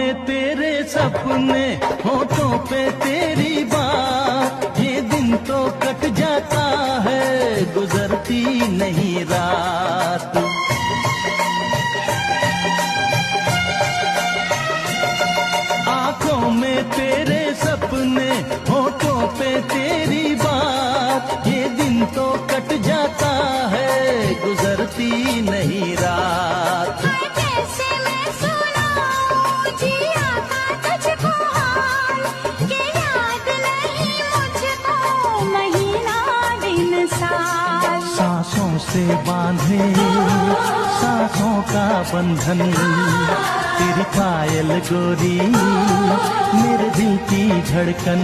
में तेरे सपने, होठों पे तेरी बात, ये दिन तो कट जाता है, गुजरती नहीं रात। आंखों में तेरे सपने, होठों पे तेरी बात, ये दिन तो कट जाता है, गुजरती नहीं रात। कैसे मैं सुनाऊं जिया का तुझको हाल, कि याद नहीं मुझको महीना दिन साल। सांसों से बांधे सांसों का बंधन, तेरी पायल गोरी मेरे दिल की धड़कन।